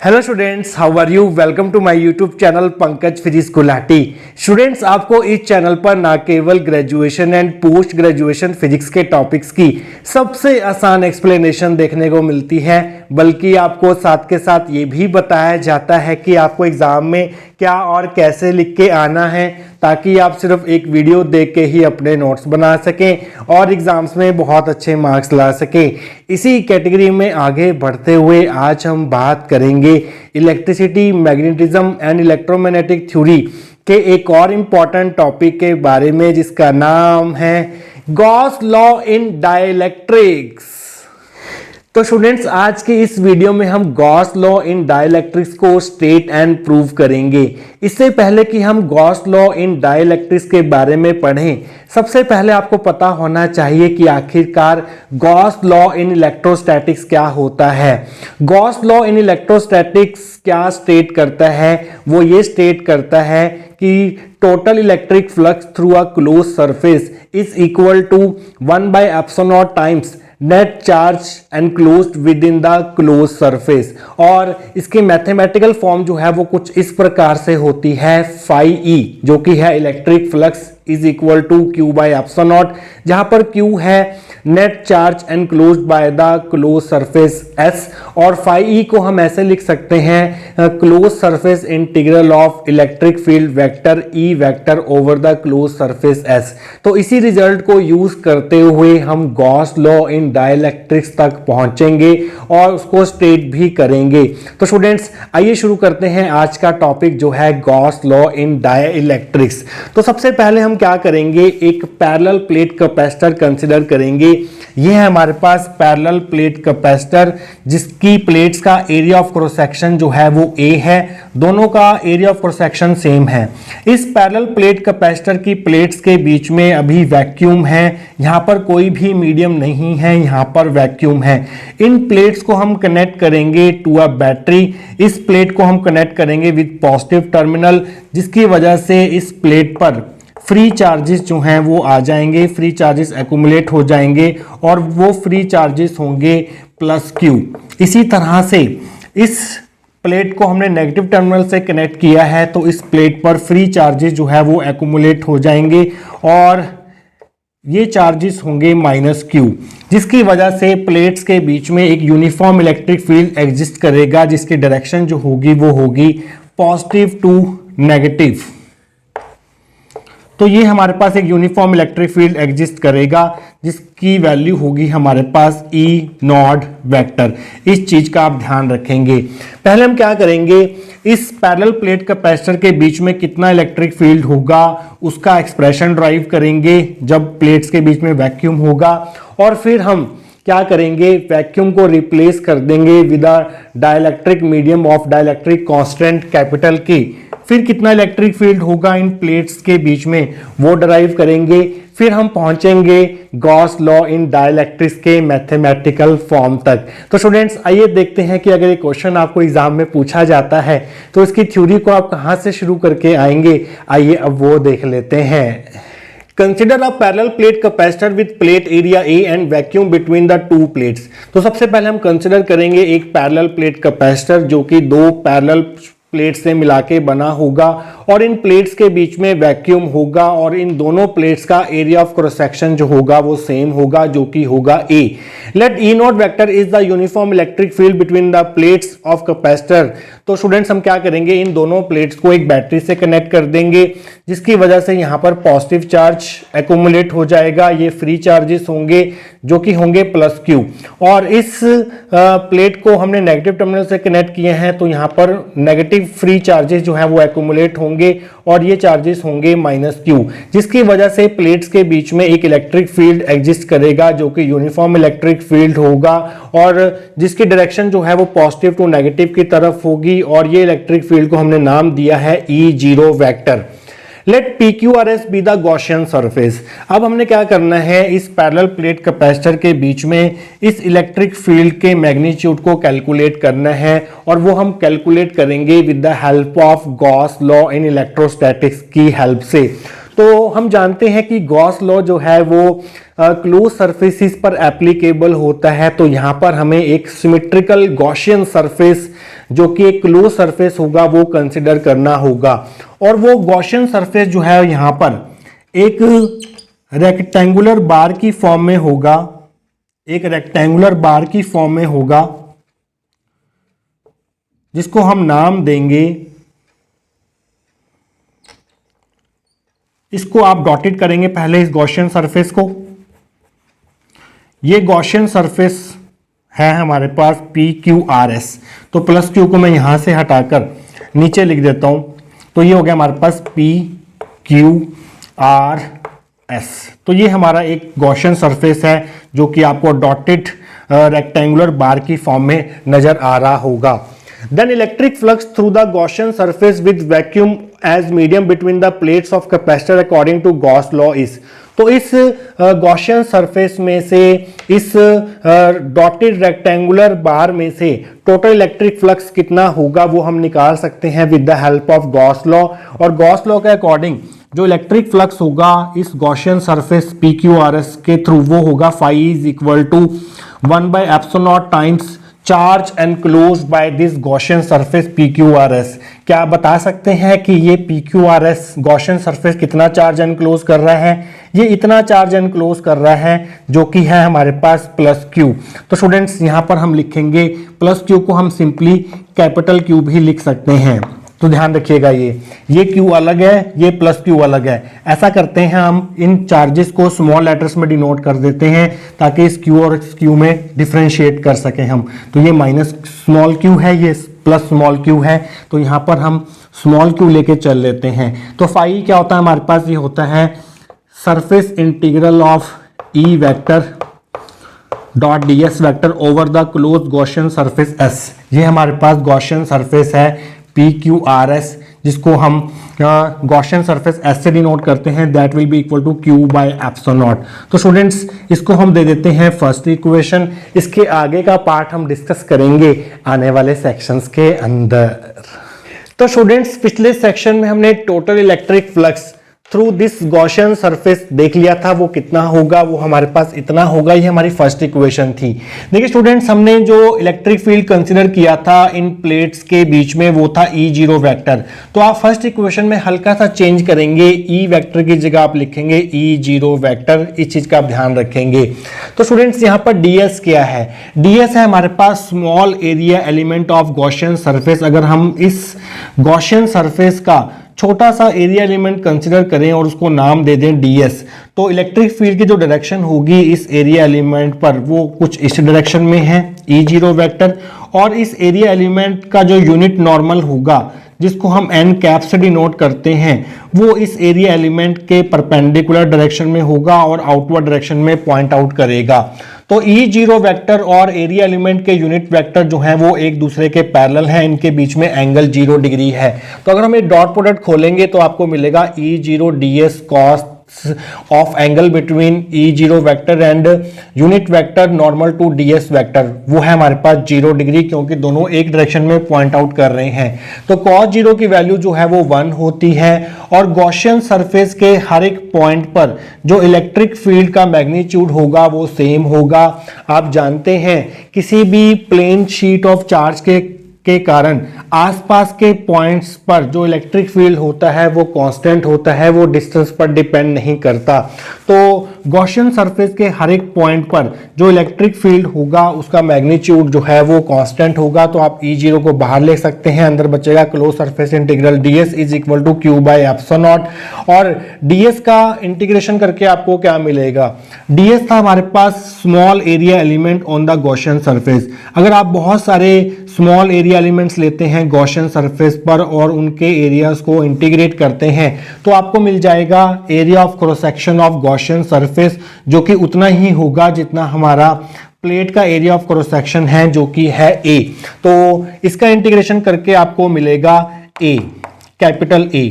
Hello students, how are you. Welcome to my YouTube channel Pankaj physics Gulati. Students, आपको इस channel पर ना केवल graduation and post graduation physics के टॉपिक्स की सबसे आसान एक्सप्लेनेशन देखने को मिलती है, बल्कि आपको साथ के साथ ये भी बताया जाता है कि आपको एग्जाम में क्या और कैसे लिख के आना है, ताकि आप सिर्फ एक वीडियो देख के ही अपने नोट्स बना सकें और एग्जाम्स में बहुत अच्छे मार्क्स ला सकें। इसी कैटेगरी में आगे बढ़ते हुए आज हम बात करेंगे electricity, magnetism and electromagnetic theory के एक और इम्पॉर्टेंट टॉपिक के बारे में, जिसका नाम है गॉस लॉ इन डाइलेक्ट्रिक्स। तो स्टूडेंट्स, आज के इस वीडियो में हम गॉस लॉ इन डाइलेक्ट्रिक्स को स्टेट एंड प्रूव करेंगे। इससे पहले कि हम गॉस लॉ इन डाइलेक्ट्रिक्स के बारे में पढ़ें, सबसे पहले आपको पता होना चाहिए कि आखिरकार गॉस लॉ इन इलेक्ट्रोस्टैटिक्स क्या होता है। गॉस लॉ इन इलेक्ट्रोस्टैटिक्स क्या स्टेट करता है? वो ये स्टेट करता है कि total electric flux through a close surface is equal to 1/ε0 times net charge enclosed within the close surface. और इसकी मैथमेटिकल फॉर्म जो है वो कुछ इस प्रकार से होती है, फाई ई, जो कि है electric flux is equal to Q/ε0, जहां पर Q है net charge enclosed by the close surface S, और फाई ई को हम ऐसे लिख सकते हैं close surface integral of electric field vector E vector over the close surface S। तो इसी रिजल्ट को यूज करते हुए हम गॉस लॉ इन डाइलेक्ट्रिक्स तक पहुंचेंगे और उसको स्टेट भी करेंगे। तो स्टूडेंट्स, आइए शुरू करते हैं आज का टॉपिक जो है गॉस लॉ इन डाइलेक्ट्रिक्स। तो सबसे पहले हम क्या करेंगे, एक पैरेलल प्लेट कैपेसिटर कंसीडर करेंगे। ये है हमारे पास पैरेलल प्लेट कैपेसिटर, जिसकी प्लेट्स का एरिया ऑफ क्रॉस सेक्शन जो है वो A है। दोनों का area of cross section same है। इस पैरेलल प्लेट कैपेसिटर की प्लेट्स के बीच में अभी वैक्यूम है, यहाँ पर कोई भी मीडियम नहीं है, यहाँ पर वैक्यूम है। इन प्लेट्स को हम कनेक्ट करेंगे टू अ बैटरी। इस प्लेट को हम कनेक्ट करेंगे विद पॉजिटिव टर्मिनल, जिसकी वजह से इस प्लेट पर फ्री चार्जेस जो हैं वो आ जाएंगे, फ्री चार्जेस एक्यूमुलेट हो जाएंगे और वो फ्री चार्जेस होंगे +Q। इसी तरह से इस प्लेट को हमने नेगेटिव टर्मिनल से कनेक्ट किया है, तो इस प्लेट पर फ्री चार्जेस जो है वो एक्यूमुलेट हो जाएंगे और ये चार्जेस होंगे -Q, जिसकी वजह से प्लेट्स के बीच में एक यूनिफॉर्म इलेक्ट्रिक फील्ड एग्जिस्ट करेगा, जिसकी डायरेक्शन जो होगी वो होगी पॉजिटिव टू नेगेटिव। तो ये हमारे पास एक यूनिफॉर्म इलेक्ट्रिक फील्ड एग्जिस्ट करेगा, जिसकी वैल्यू होगी हमारे पास E0 वेक्टर। इस चीज का आप ध्यान रखेंगे। पहले हम क्या करेंगे, इस पैरेलल प्लेट कैपेसिटर के बीच में कितना इलेक्ट्रिक फील्ड होगा उसका एक्सप्रेशन ड्राइव करेंगे जब प्लेट्स के बीच में वैक्यूम होगा, और फिर हम क्या करेंगे, वैक्यूम को रिप्लेस कर देंगे with a dielectric medium of dielectric constant capital K। फिर कितना इलेक्ट्रिक फील्ड होगा इन प्लेट्स के बीच में वो डराइव करेंगे। फिर हम पहुंचेंगे गॉस लॉ इन डाइलेक्ट्रिक्स के मैथमेटिकल फॉर्म तक। तो स्टूडेंट्स, आइए देखते हैं कि अगर ये क्वेश्चन आपको एग्जाम में पूछा जाता है तो इसकी थ्योरी को आप कहां से शुरू करके आएंगे। आइए अब वो देख लेते हैं। Consider a parallel plate capacitor with plate area A and vacuum between the two plates. तो सबसे पहले हम कंसिडर करेंगे एक पैरेलल प्लेट कैपेसिटर, जो कि दो पैरेलल प्लेट से मिला के बना होगा और इन प्लेट्स के बीच में वैक्यूम होगा और इन दोनों प्लेट्स का एरिया ऑफ क्रॉस सेक्शन जो होगा वो सेम होगा, जो कि होगा A। Let E0 vector is the uniform electric field between the plates of capacitor. तो स्टूडेंट्स, हम क्या करेंगे, इन दोनों प्लेट्स को एक बैटरी से कनेक्ट कर देंगे, जिसकी वजह से यहाँ पर पॉजिटिव चार्ज एक्यूमुलेट हो जाएगा। ये फ्री चार्जेस होंगे जो कि होंगे +Q, और इस प्लेट को हमने नेगेटिव टर्मिनल से कनेक्ट किए हैं, तो यहाँ पर नेगेटिव फ्री चार्जेस जो है वो एक्यूमुलेट होंगे और ये चार्जेस होंगे -Q, जिसकी वजह से प्लेट्स के बीच में एक इलेक्ट्रिक फील्ड एग्जिस्ट करेगा, जो कि यूनिफॉर्म इलेक्ट्रिक फील्ड होगा और जिसकी डायरेक्शन जो है वो पॉजिटिव टू नेगेटिव की तरफ होगी, और ये इलेक्ट्रिक फील्ड को हमने नाम दिया है E0 vector. Let PQRS be the Gaussian surface. अब हमने क्या करना है, इस पैरेलल प्लेट कैपेसिटर के बीच में इस इलेक्ट्रिक फील्ड के मैग्नीट्यूड को कैलकुलेट करना है, और वो हम कैलकुलेट करेंगे with the help of Gauss law in electrostatics की हेल्प से। तो हम जानते हैं कि गॉस लॉ जो है वो क्लोज सरफेसिस पर एप्लीकेबल होता है। तो यहाँ पर हमें एक सिमेट्रिकल गॉसियन सरफेस जो कि एक क्लोज सरफेस होगा वो कंसिडर करना होगा। और वो गॉसियन सरफेस जो है यहाँ पर एक रेक्टेंगुलर बार की फॉर्म में होगा, एक रेक्टेंगुलर बार की फॉर्म में होगा, जिसको हम नाम देंगे, इसको आप डॉटेड करेंगे पहले इस गॉसियन सरफेस को। ये गॉसियन सरफेस है हमारे पास PQRS। तो प्लस क्यू को मैं यहां से हटाकर नीचे लिख देता हूं, तो ये हो गया हमारे पास PQRS। तो ये हमारा एक गॉसियन सरफेस है जो कि आपको डॉटेड रेक्टेंगुलर बार की फॉर्म में नजर आ रहा होगा। Then electric flux through the Gaussian surface with vacuum as medium between the plates of capacitor according to Gauss law is। तो इस गॉसियन सरफेस में से, इस डॉटेड रेक्टेंगुलर बार में से टोटल इलेक्ट्रिक फ्लक्स कितना होगा वो हम निकाल सकते हैं with the help of Gauss law. और गॉस लॉ के अकॉर्डिंग जो इलेक्ट्रिक फ्लक्स होगा इस गॉसियन सरफेस PQRS के थ्रू वो होगा phi is equal to 1/ε0 times charge enclosed by this Gaussian surface PQRS। क्या आप बता सकते हैं कि ये PQRS गॉसियन सरफेस कितना चार्ज एनक्लोज कर रहा है? ये इतना चार्ज एनक्लोज कर रहा है जो कि है हमारे पास प्लस क्यू। तो स्टूडेंट्स यहां पर हम लिखेंगे प्लस क्यू को हम सिंपली कैपिटल क्यू भी लिख सकते हैं। तो ध्यान रखिएगा ये क्यू अलग है, ये प्लस क्यू अलग है। ऐसा करते हैं हम इन चार्जेस को स्मॉल लेटर्स में डिनोट कर देते हैं ताकि इस क्यू और इस क्यू में डिफरेंशिएट कर सकें हम। तो ये माइनस स्मॉल क्यू है, ये प्लस स्मॉल क्यू है, तो यहाँ पर हम स्मॉल क्यू लेके चल लेते हैं। तो फाई क्या होता है हमारे पास? ये होता है surface integral of E vector dot ds vector over the close Gaussian surface S। ये हमारे पास गॉसियन सरफेस है PQRS, जिसको हम गॉसियन सरफेस S से डिनोट करते हैं, that will be equal to Q/ε0। तो स्टूडेंट्स इसको हम दे देते हैं फर्स्ट इक्वेशन। इसके आगे का पार्ट हम डिस्कस करेंगे आने वाले सेक्शंस के अंदर। तो स्टूडेंट्स पिछले सेक्शन में हमने total electric flux through this Gaussian surface देख लिया था, वो कितना होगा, वो हमारे पास इतना होगा। ये हमारी फर्स्ट इक्वेशन थी। देखिए स्टूडेंट्स हमने जो इलेक्ट्रिक फील्ड कंसीडर किया था इन प्लेट्स के बीच में वो था E0 वेक्टर। तो आप फर्स्ट इक्वेशन में हल्का सा चेंज करेंगे, E वेक्टर की जगह आप लिखेंगे E0 वेक्टर। इस चीज का आप ध्यान रखेंगे। तो स्टूडेंट्स यहाँ पर ds क्या है? ds है हमारे पास small area element of Gaussian surface. अगर हम इस गॉसियन सरफेस का छोटा सा एरिया एलिमेंट कंसीडर करें और उसको नाम दे दें ds, तो इलेक्ट्रिक फील्ड की जो डायरेक्शन होगी इस एरिया एलिमेंट पर वो कुछ इस डायरेक्शन में है E0 वेक्टर। और इस एरिया एलिमेंट का जो यूनिट नॉर्मल होगा जिसको हम n कैप से डिनोट करते हैं वो इस एरिया एलिमेंट के परपेंडिकुलर डायरेक्शन में होगा और आउटवर्ड डायरेक्शन में पॉइंट आउट करेगा। तो E0 वेक्टर और एरिया एलिमेंट के यूनिट वेक्टर जो हैं वो एक दूसरे के पैरेलल हैं, इनके बीच में एंगल 0 डिग्री है। तो अगर हम ये डॉट प्रोडक्ट खोलेंगे तो आपको मिलेगा E0 ds cos of angle between E0 vector and unit vector normal to ds vector, वो है हमारे पास 0 डिग्री, क्योंकि दोनों एक डायरेक्शन में पॉइंट आउट कर रहे हैं। तो cos 0 की वैल्यू जो है वो 1 होती है। और गॉसियन सरफेस के हर एक पॉइंट पर जो इलेक्ट्रिक फील्ड का मैग्नीट्यूड होगा वो सेम होगा। आप जानते हैं किसी भी प्लेन शीट ऑफ चार्ज के कारण आसपास के पॉइंट्स पर जो इलेक्ट्रिक फील्ड होता है वो कांस्टेंट होता है, वो डिस्टेंस पर डिपेंड नहीं करता। तो गॉसियन सरफेस के हर एक पॉइंट पर जो इलेक्ट्रिक फील्ड होगा उसका मैग्नीट्यूड जो है वो कांस्टेंट होगा। तो आप E0 को बाहर ले सकते हैं, अंदर बचेगा close surface integral ds is equal to Q/ε0। और ds का इंटीग्रेशन करके आपको क्या मिलेगा? ds था हमारे पास small area element on the Gaussian surface. अगर आप बहुत सारे स्मॉल एरिया एलिमेंट्स लेते हैं गॉसियन सरफेस पर और उनके एरियाज को इंटीग्रेट करते हैं तो आपको मिल जाएगा area of cross section of Gaussian surface, जो कि उतना ही होगा जितना हमारा प्लेट का एरिया ऑफ क्रॉस सेक्शन है, जो कि है A। तो इसका इंटीग्रेशन करके आपको मिलेगा A, capital A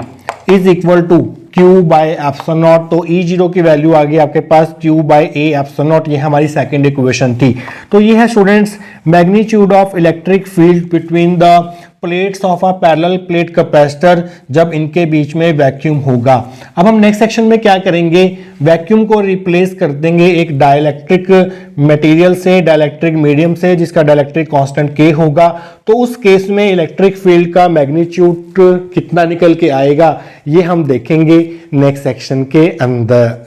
is equal to Q/ε0। तो E0 की वैल्यू आ गई आपके पास Q/A/ε0। ये हमारी सेकंड इक्वेशन थी। तो ये है students magnitude of electric field between the plates of a parallel plate capacitor जब इनके बीच में वैक्यूम होगा। अब हम नेक्स्ट सेक्शन में क्या करेंगे, वैक्यूम को रिप्लेस कर देंगे एक डाइलेक्ट्रिक मटेरियल से, डाइलेक्ट्रिक मीडियम से, जिसका डाइलेक्ट्रिक कांस्टेंट K होगा। तो उस केस में इलेक्ट्रिक फील्ड का मैग्नीट्यूड कितना निकल के आएगा, ये हम देखेंगे नेक्स्ट सेक्शन के अंदर।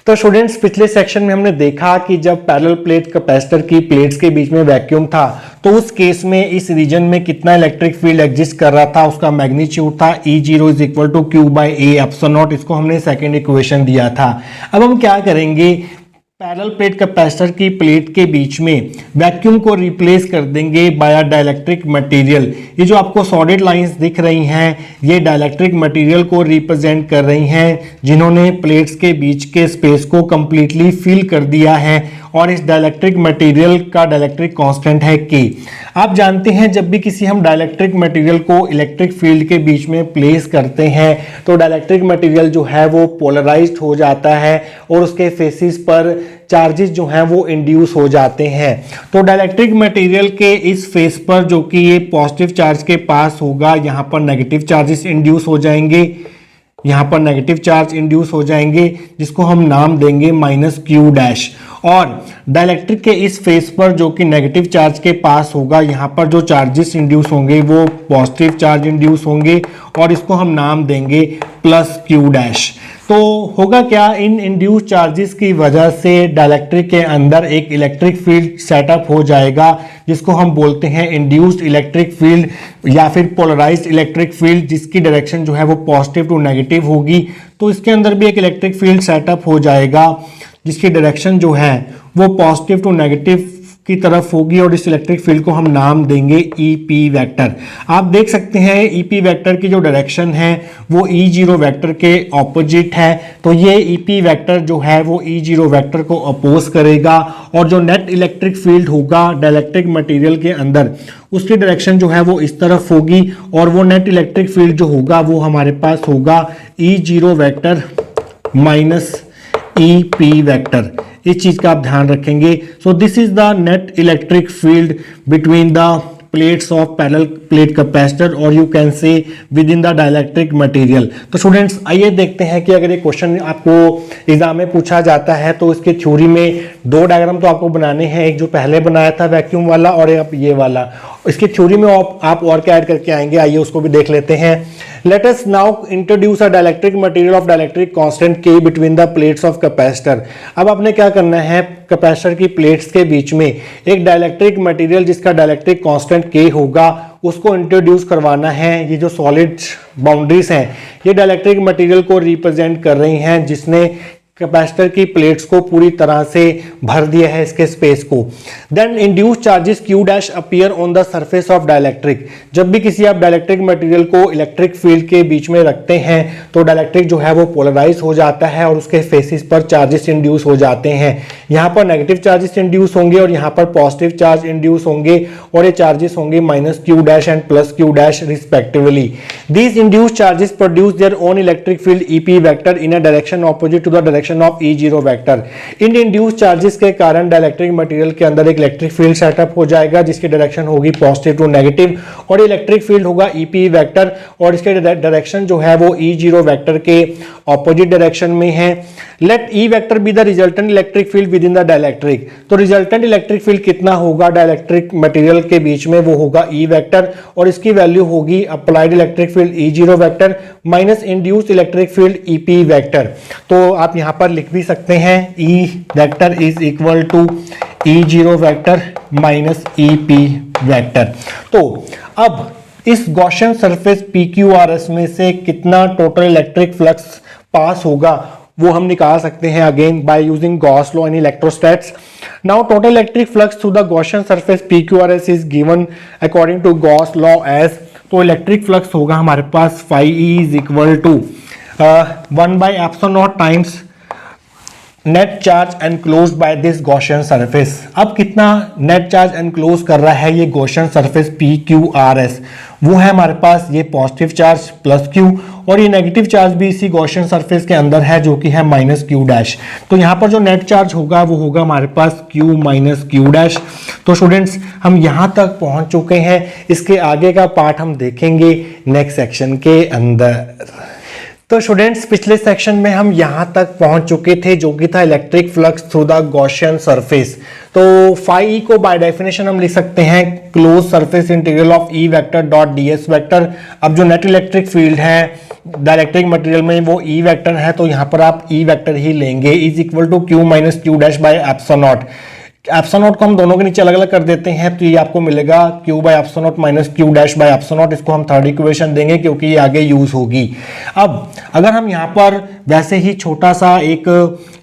तो स्टूडेंट्स, पिछले सेक्शन में हमने देखा कि जब पैरेलल प्लेट कैपेसिटर की प्लेट्स के बीच में वैक्यूम था तो उस केस में इस रीजन में कितना इलेक्ट्रिक फील्ड एग्जिस्ट कर रहा था, उसका मैग्नीट्यूड था E0 is equal to Q by A epsilon naught. इसको हमने सेकेंड इक्वेशन दिया था। अब हम क्या करेंगे, पैरेलल प्लेट कैपेसिटर की प्लेट के बीच में वैक्यूम को रिप्लेस कर देंगे बाय डाइलेक्ट्रिक मटेरियल। ये जो आपको सॉलिड लाइंस दिख रही हैं, ये डाइलेक्ट्रिक मटेरियल को रिप्रेजेंट कर रही हैं, जिन्होंने प्लेट्स के बीच के स्पेस को कंप्लीटली फिल कर दिया है। और इस डाइलेक्ट्रिक मटेरियल का डाइलेक्ट्रिक कांस्टेंट है K। आप जानते हैं जब भी किसी हम डाइलेक्ट्रिक मटेरियल को इलेक्ट्रिक फील्ड के बीच में प्लेस करते हैं तो डाइलेक्ट्रिक मटेरियल जो है वो पोलराइज्ड हो जाता है और उसके फेसिस पर चार्जेस जो हैं वो इंड्यूस हो जाते हैं। तो डाइलेक्ट्रिक मटेरियल के इस फेस पर जो कि ये पॉजिटिव चार्ज के पास होगा, यहाँ पर नेगेटिव चार्जेस इंड्यूस हो जाएंगे, यहाँ पर नेगेटिव चार्ज इंड्यूस हो जाएंगे, जिसको हम नाम देंगे -Q'। और डाइलेक्ट्रिक के इस फेस पर जो कि नेगेटिव चार्ज के पास होगा, यहाँ पर जो चार्जेस इंड्यूस होंगे वो पॉजिटिव चार्ज इंड्यूस होंगे और इसको हम नाम देंगे +Q'। तो होगा क्या, इन इंड्यूस चार्जेस की वजह से डाइलेक्ट्रिक के अंदर एक इलेक्ट्रिक फील्ड सेटअप हो जाएगा, जिसको हम बोलते हैं इंड्यूस्ड इलेक्ट्रिक फील्ड या फिर पोलराइज्ड इलेक्ट्रिक फील्ड, जिसकी डायरेक्शन जो है वो पॉजिटिव टू नेगेटिव होगी। तो इसके अंदर भी एक इलेक्ट्रिक फील्ड सेटअप हो जाएगा जिसकी डायरेक्शन जो है वो पॉजिटिव टू नेगेटिव की तरफ होगी और इस इलेक्ट्रिक फील्ड को हम नाम देंगे EP वेक्टर। आप देख सकते हैं EP वेक्टर की जो डायरेक्शन है वो E0 वेक्टर के ऑपोजिट है। तो ये EP वेक्टर जो है वो E0 वेक्टर को अपोज करेगा और जो नेट इलेक्ट्रिक फील्ड होगा डाइलेक्ट्रिक मटेरियल के अंदर, उसकी डायरेक्शन जो है वो इस तरफ होगी और वो नेट इलेक्ट्रिक फील्ड जो होगा वो हमारे पास होगा E0 vector minus EP vector. इस चीज का आप ध्यान रखेंगे। So this is the net electric field between the plates of parallel plate capacitor और you can say within the dielectric material. तो स्टूडेंट्स, आइए देखते हैं कि अगर ये क्वेश्चन आपको एग्जाम में पूछा जाता है तो इसके थ्योरी में दो डायग्राम तो आपको बनाने हैं, एक जो पहले बनाया था वैक्यूम वाला और एक ये वाला। इसकी थ्योरी में आप और क्या ऐड करके आएंगे, आइए उसको भी देख लेते हैं। Let us now introduce a dielectric material of dielectric constant K between the plates of capacitor। अब आपने क्या करना है, कैपेसिटर की प्लेट्स के बीच में एक डाइलेक्ट्रिक मटेरियल जिसका डाइलेक्ट्रिक कांस्टेंट K होगा उसको इंट्रोड्यूस करवाना है। ये जो सॉलिड बाउंड्रीज हैं ये डाइलेक्ट्रिक मटेरियल को रिप्रेजेंट कर रही हैं, जिसने कैपेसिटर की प्लेट्स को पूरी तरह से भर दिया है इसके स्पेस को। Then induce charges Q' appear on the surface of dielectric. जब भी किसी आप डाइलेक्ट्रिक मटेरियल को इलेक्ट्रिक फील्ड के बीच में रखते हैं तो डाइलेक्ट्रिक जो है वो पोलराइज हो जाता है और उसके फेसिस पर चार्जेस इंड्यूस हो जाते हैं। यहाँ पर नेगेटिव चार्जेस इंड्यूस होंगे और यहाँ पर पॉजिटिव चार्ज इंड्यूस होंगे और ये चार्जेस होंगे -Q' and +Q' respectively. These induce charges produce their own electric field EP vector in a direction opposite to the direction of E0 vector. इन induce charges के कारण डाइलेक्ट्रिक मटेरियल के अंदर एक इलेक्ट्रिक फील्ड सेटअप हो जाएगा जिसकी direction होगी पॉजिटिव टू नेगेटिव और इलेक्ट्रिक फील्ड होगा EP वेक्टर और इसके डायरेक्शन जो है वो E0 वेक्टर के ऑपोजिट डायरेक्शन में है। Let E vector be the resultant electric field within the dielectric. तो रिजल्टेंट इलेक्ट्रिक फील्ड कितना होगा डाइलेक्ट्रिक मटेरियल के बीच में, वो होगा E वेक्टर और इसकी वैल्यू होगी applied electric field E0 vector minus induced electric field EP vector. तो आप यहां पर लिख भी सकते हैं E vector is equal to E0 vector minus EP vector. तो अब इस गॉसियन सरफेस PQRS में से कितना टोटल इलेक्ट्रिक फ्लक्स पास होगा वो हम निकाल सकते हैं again by using Gauss law in electrostats. Now total electric flux through the Gaussian surface PQRS is given according to Gauss law as. तो इलेक्ट्रिक फ्लक्स होगा हमारे पास phi E is equal to 1/ε0 times net charge enclose by this Gaussian surface. अब कितना net charge enclose कर रहा है ये गॉसियन सरफेस PQRS, वो है हमारे पास ये पॉजिटिव चार्ज +Q और ये नेगेटिव चार्ज भी इसी गॉसियन सरफेस के अंदर है जो कि है -Q'। तो यहाँ पर जो नेट चार्ज होगा वो होगा हमारे पास Q - Q'। तो स्टूडेंट्स हम यहाँ तक पहुँच चुके हैं, इसके आगे का पार्ट हम देखेंगे नेक्स्ट सेक्शन के अंदर। तो स्टूडेंट्स पिछले सेक्शन में हम यहाँ तक पहुँच चुके थे जो कि था electric flux through the Gaussian surface. तो फाई ई को बाय डेफिनेशन हम लिख सकते हैं close surface integral of E vector dot D S vector. अब जो नेट इलेक्ट्रिक फील्ड है डाइलेक्ट्रिक मटेरियल में वो ई वेक्टर है, तो यहाँ पर आप ई वेक्टर ही लेंगे, is equal to Q minus Q dash by epsilon naught. Epsilon naught को हम दोनों के नीचे अलग अलग कर देते हैं, तो ये आपको मिलेगा Q by epsilon naught minus Q dash by epsilon naught. इसको हम थर्ड इक्वेशन देंगे क्योंकि ये आगे यूज होगी। अब अगर हम यहाँ पर वैसे ही छोटा सा एक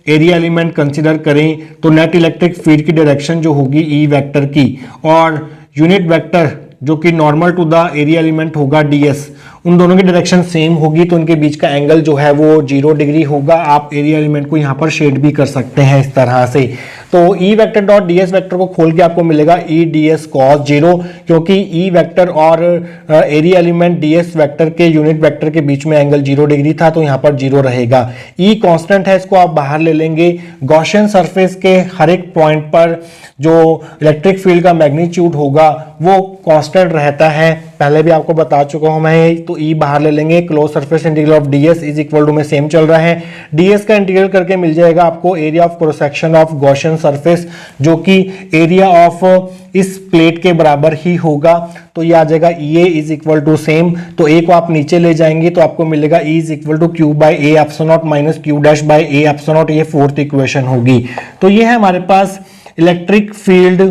एरिया एलिमेंट कंसिडर करें तो नेट इलेक्ट्रिक फील्ड की डायरेक्शन जो होगी ई वेक्टर की, और यूनिट वेक्टर जो कि normal to the area element होगा ds, उन दोनों की डायरेक्शन सेम होगी, तो उनके बीच का एंगल जो है वो 0 डिग्री होगा। आप एरिया एलिमेंट को यहाँ पर शेड भी कर सकते हैं इस तरह से। तो ई vector dot D S vector को खोल के आपको मिलेगा ई डी एस कॉस 0, क्योंकि ई वेक्टर और area element D S vector के यूनिट वेक्टर के बीच में एंगल 0 डिग्री था, तो यहाँ पर 0 रहेगा। ई कांस्टेंट है, इसको आप बाहर ले लेंगे। गॉसियन सरफेस के हर एक पॉइंट पर जो इलेक्ट्रिक फील्ड का मैग्नीट्यूड होगा वो कांस्टेंट रहता है, पहले भी आपको बता चुका हूं मैं। तो ई बाहर ले लेंगे, close surface integral of ds is equal to में सेम चल रहा है, ds का इंटीग्रल करके मिल जाएगा आपको area of cross section of Gaussian surface, जो कि एरिया ऑफ इस प्लेट के बराबर ही होगा। तो ये आ जाएगा EA is equal to same. तो ए को आप नीचे ले जाएंगे तो आपको मिलेगा E is equal to Q by A epsilon naught minus Q dash by A epsilon naught. ये फोर्थ इक्वेशन होगी। तो ये है हमारे पास electric field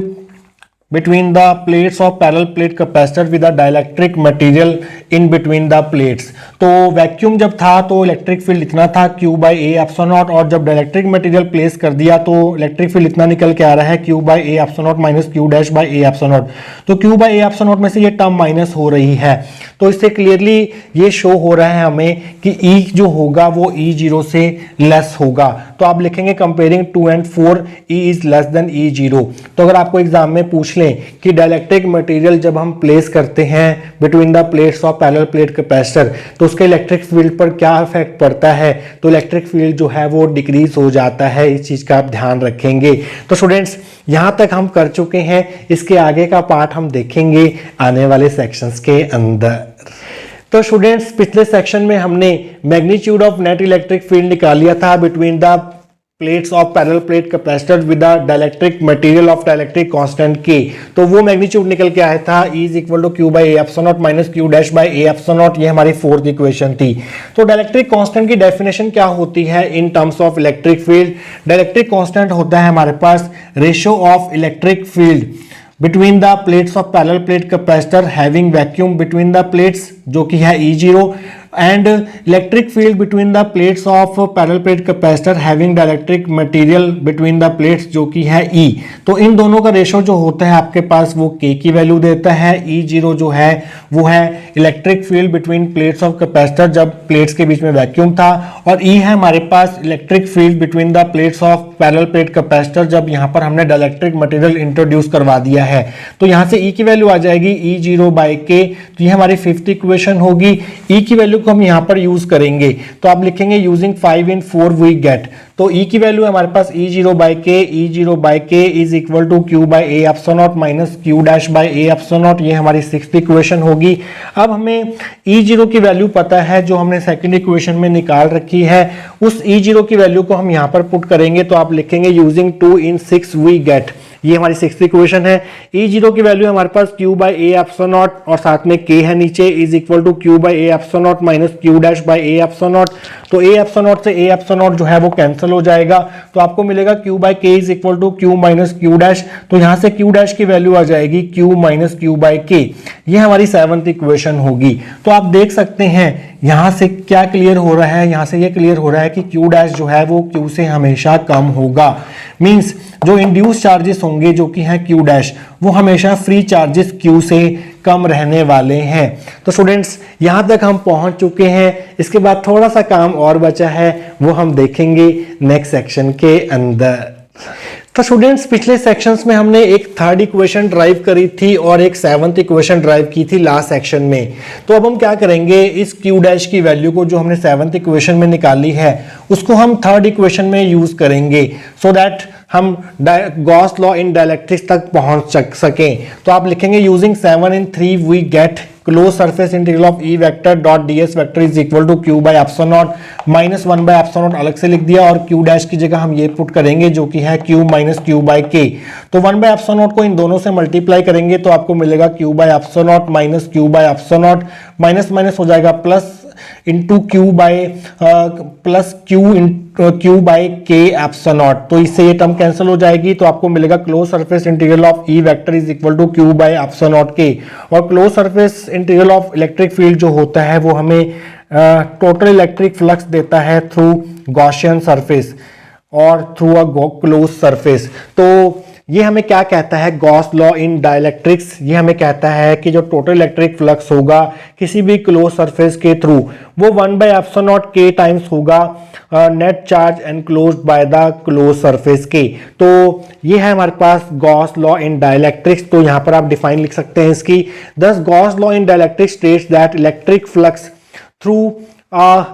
between the plates of parallel plate capacitor with a dielectric material in between the plates। तो vacuum जब था तो इलेक्ट्रिक फील्ड इतना था Q by A epsilon naught, और जब डाइलेक्ट्रिक मटेरियल प्लेस कर दिया तो इलेक्ट्रिक फील्ड इतना निकल के आ रहा है Q by A epsilon naught minus Q dash by A epsilon naught. तो Q by A epsilon not में से ये टर्म माइनस हो रही है, तो इससे क्लियरली ये शो हो रहा है हमें कि E जो होगा वो E0 से लेस होगा। तो आप लिखेंगे comparing 2 and 4 E is less than E0। तो अगर आपको एग्जाम में पूछ कि डाइलेक्ट्रिक मटेरियल जब हम प्लेस करते हैं between the plates of parallel plate capacitor तो उसके इलेक्ट्रिक फील्ड पर क्या इफेक्ट पड़ता है, तो इलेक्ट्रिक फील्ड जो है वो डिक्रीज हो जाता है। इस चीज का आप ध्यान रखेंगे। तो स्टूडेंट्स यहां तक हम कर चुके हैं, इसके आगे का पार्ट हम देखेंगे आने वाले सेक्शंस के अंदर। तो स्टूडेंट्स पिछले सेक्शन में हमने magnitude of net electric field निकाल लिया था between the plates of parallel plate capacitor with the dielectric material of dielectric constant के। तो वो मैग्नीट्यूड निकल के आया था E is equal to Q by A epsilon naught minus Q dash by A epsilon naught. ये हमारी फोर्थ इक्वेशन थी। तो डाइलेक्ट्रिक कांस्टेंट की डेफिनेशन क्या होती है in terms of electric field? Dielectric constant होता है हमारे पास ratio of electric field between the plates of parallel plate capacitor having vacuum between the plates जो कि है E0 and electric field between the plates of parallel plate capacitor having dielectric material between the plates जो कि है E। तो इन दोनों का ratio जो होता है आपके पास वो K की वैल्यू देता है। E0 जो है वो है electric field between plates of capacitor जब प्लेट्स के बीच में वैक्यूम था, और E है हमारे पास electric field between the plates of parallel plate capacitor जब यहाँ पर हमने डाइलेक्ट्रिक मटेरियल इंट्रोड्यूस करवा दिया है। तो यहाँ से E की वैल्यू आ जाएगी E0 बाई K। तो ये हमारी फिफ्थ इक्वेशन होगी। E की वैल्यू को हम यहाँ पर यूज करेंगे तो आप लिखेंगे यूजिंग 5 in 4 वी गेट। तो E की वैल्यू हमारे पास E0 by K, E0 by K is equal to Q by A epsilon naught minus Q dash by A epsilon naught. ये हमारी सिक्स्थ इक्वेशन होगी। अब हमें E0 की वैल्यू पता है जो हमने सेकंड इक्वेशन में निकाल रखी है, उस E0 की वैल्यू को हम यहाँ पर पुट करेंगे तो आप लिखेंगे यूजिंग 2 in 6 वी गेट। ये हमारी सिक्स्थ इक्वेशन है। E0 की वैल्यू हमारे पास Q by A epsilon naught और साथ में K है नीचे is equal to Q by A epsilon naught minus Q dash by A epsilon naught. तो ए एप्सिलॉन नॉट से ए एप्सिलॉन नॉट जो है वो कैंसिल हो जाएगा, तो आपको मिलेगा Q by K is equal to Q minus Q dash. तो यहाँ से Q डैश की वैल्यू आ जाएगी Q minus Q by K। ये हमारी सेवंथ इक्वेशन होगी। तो आप देख सकते हैं यहाँ से क्या क्लियर हो रहा है, यहाँ से ये क्लियर हो रहा है कि Q डैश जो है वो Q से हमेशा कम होगा। मींस जो इंड्यूस चार्जेस होंगे जो कि हैं Q डैश वो हमेशा फ्री चार्जेस Q से कम रहने वाले हैं। तो स्टूडेंट्स यहाँ तक हम पहुंच चुके हैं। इसके बाद थोड़ा सा काम और बचा है, वो हम देखेंगे नेक्स्ट सेक्शन के अंदर। तो स्टूडेंट्स पिछले सेक्शंस में हमने एक थर्ड इक्वेशन ड्राइव करी थी और एक सेवंथ इक्वेशन ड्राइव की थी लास्ट सेक्शन में। तो अब हम क्या करेंगे, इस Q डैश की वैल्यू को जो हमने सेवंथ इक्वेशन में निकाली है उसको हम थर्ड इक्वेशन में यूज करेंगे, सो दैट हम गॉस लॉ इन डाइलेक्ट्रिक्स तक पहुंच सकें, तो आप लिखेंगे using 7 and 3 we get close surface integral of E vector dot D S vector is equal to Q by epsilon naught minus 1 by epsilon naught अलग से लिख दिया, और क्यू डैश की जगह हम ये पुट करेंगे जो कि है क्यू माइनस क्यू बाई के। तो 1 बाई एप्सिलॉन नॉट को इन दोनों से मल्टीप्लाई करेंगे तो आपको मिलेगा Q by epsilon naught minus Q by epsilon naught, minus minus हो जाएगा plus into Q by plus Q by के एप्सिलॉन नॉट। तो इससे ये टर्म कैंसिल हो जाएगी, तो आपको मिलेगा close surface integral of E vector is equal to Q by epsilon naught के। और close surface integral of electric field जो होता है वो हमें टोटल इलेक्ट्रिक फ्लक्स देता है थ्रू गॉसियन सरफेस और थ्रू अ क्लोज सरफेस। तो ये हमें क्या कहता है, गॉस लॉ इन डाइलेक्ट्रिक्स, ये हमें कहता है कि जो टोटल इलेक्ट्रिक फ्लक्स होगा किसी भी क्लोज सरफेस के थ्रू वो 1 बाई एप्सिलॉन नॉट के टाइम्स होगा net charge enclosed by the close surface के। तो ये है हमारे पास गॉस लॉ इन डाइलेक्ट्रिक्स। तो यहां पर आप डिफाइन लिख सकते हैं इसकी, दस Gauss law in dielectrics states that electric flux through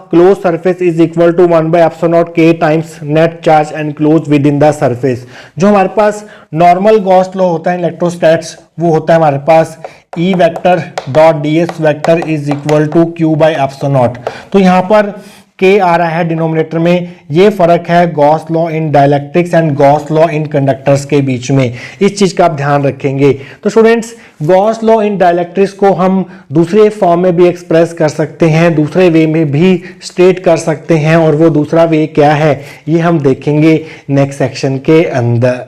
closed surface is equal to 1 by epsilon naught k times net charge enclosed within the surface। जो हमारे पास नॉर्मल गॉस लॉ होता है इलेक्ट्रोस्टैट्स, वो होता है हमारे पास E vector dot D S vector is equal to Q by epsilon naught. तो यहाँ पर के आ रहा है डिनोमिनेटर में, ये फर्क है Gauss law in dielectrics and Gauss law in conductors के बीच में, इस चीज का आप ध्यान रखेंगे। तो students, Gauss law in dielectrics को हम दूसरे फॉर्म में भी एक्सप्रेस कर सकते हैं, दूसरे वे में भी स्टेट कर सकते हैं, और वो दूसरा वे क्या है ये हम देखेंगे नेक्स्ट सेक्शन के अंदर।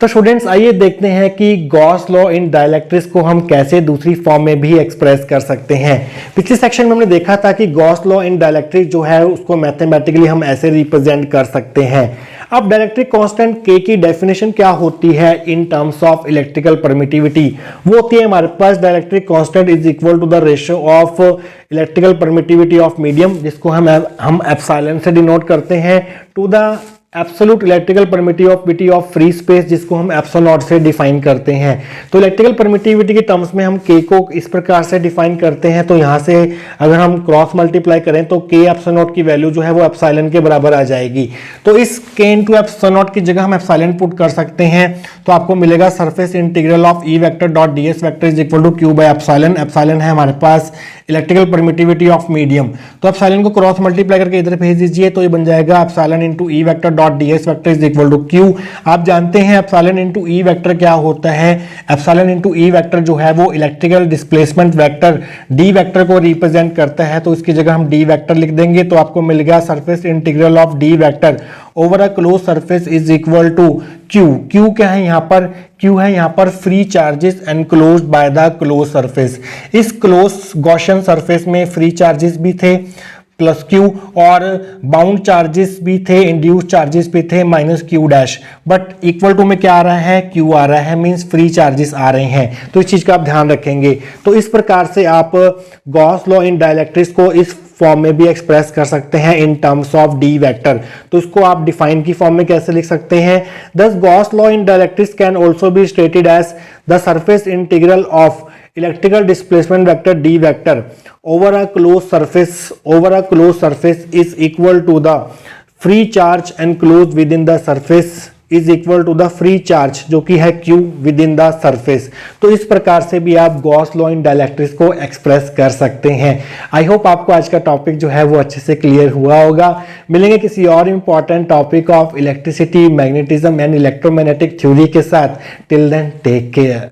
तो स्टूडेंट्स, आइए देखते हैं कि गॉस लॉ इन डाइलेक्ट्रिक्स को हम कैसे दूसरी फॉर्म में भी एक्सप्रेस कर सकते हैं। पिछले सेक्शन में हमने देखा था कि गॉस लॉ इन डाइलेक्ट्रिक्स जो है उसको मैथमेटिकली हम ऐसे रिप्रेजेंट कर सकते हैं। अब डाइलेक्ट्रिक कांस्टेंट के की डेफिनेशन क्या होती है in terms of electrical permittivity, वो होती है हमारे पास dielectric constant is equal to the ratio of electrical permittivity of medium, जिसको हम एप्सिलॉन से डिनोट करते हैं, to the absolute electrical permittivity of free space, जिसको हम एप्सिलॉन नॉट से डिफाइन करते हैं। तो इलेक्ट्रिकल परमिटिविटी के टर्म्स में हम के को इस प्रकार से डिफाइन करते हैं, तो यहाँ से अगर हम क्रॉस मल्टीप्लाई करें तो के एप्सिलॉन नॉट की वैल्यू जो है वो एप्सिलॉन के बराबर आ जाएगी। तो इस के इनटू एप्सिलॉन नॉट की जगह हम एप्सिलॉन पुट कर सकते हैं, तो आपको मिलेगा surface integral of E vector dot D S vector is equal to Q by epsilon. Epsilon है हमारे पास इलेक्ट्रिकल परमिटिविटी ऑफ मीडियम, तो एप्सिलॉन को क्रॉस मल्टीप्लाई करके इधर भेज दीजिए, तो ये बन जाएगा epsilon into E vector dot D S vector is equal to Q. आप जानते हैं एप्सिलॉन इनटू ई वेक्टर क्या होता है, एप्सिलॉन इनटू ई वेक्टर जो है वो electrical displacement vector D vector को रिप्रेजेंट करता है, तो इसकी जगह हम डी वेक्टर लिख देंगे, तो आपको मिल गया surface integral of D vector over a close surface is equal to Q. Q क्या है यहाँ पर, क्यू है यहाँ पर free charges enclosed by the close surface. इस क्लोज गॉसियन सरफेस में फ्री चार्जेस भी थे प्लस क्यू, और बाउंड चार्जेस भी थे, इंड्यूस चार्जेस भी थे minus Q dash, but equal to में क्या आ रहा है, क्यू आ रहा है, मींस फ्री चार्जेस आ रहे हैं, तो इस चीज का आप ध्यान रखेंगे। तो इस प्रकार से आप गॉस लॉ इन डाइलेक्ट्रिक्स को इस फॉर्म में भी एक्सप्रेस कर सकते हैं इन टर्म्स ऑफ डी वेक्टर। तो इसको आप डिफाइन की फॉर्म में कैसे लिख सकते हैं, thus Gauss law in dielectrics can also be stated as the surface integral of electrical displacement vector D vector over a closed surface is equal to the free charge enclosed within the surface is equal to the free charge जो कि है Q within the surface। तो इस प्रकार से भी आप Gauss law in dielectrics को एक्सप्रेस कर सकते हैं। आई होप आपको आज का टॉपिक जो है वो अच्छे से क्लियर हुआ होगा। मिलेंगे किसी और important topic of electricity, magnetism and electromagnetic theory के साथ। Till then take care.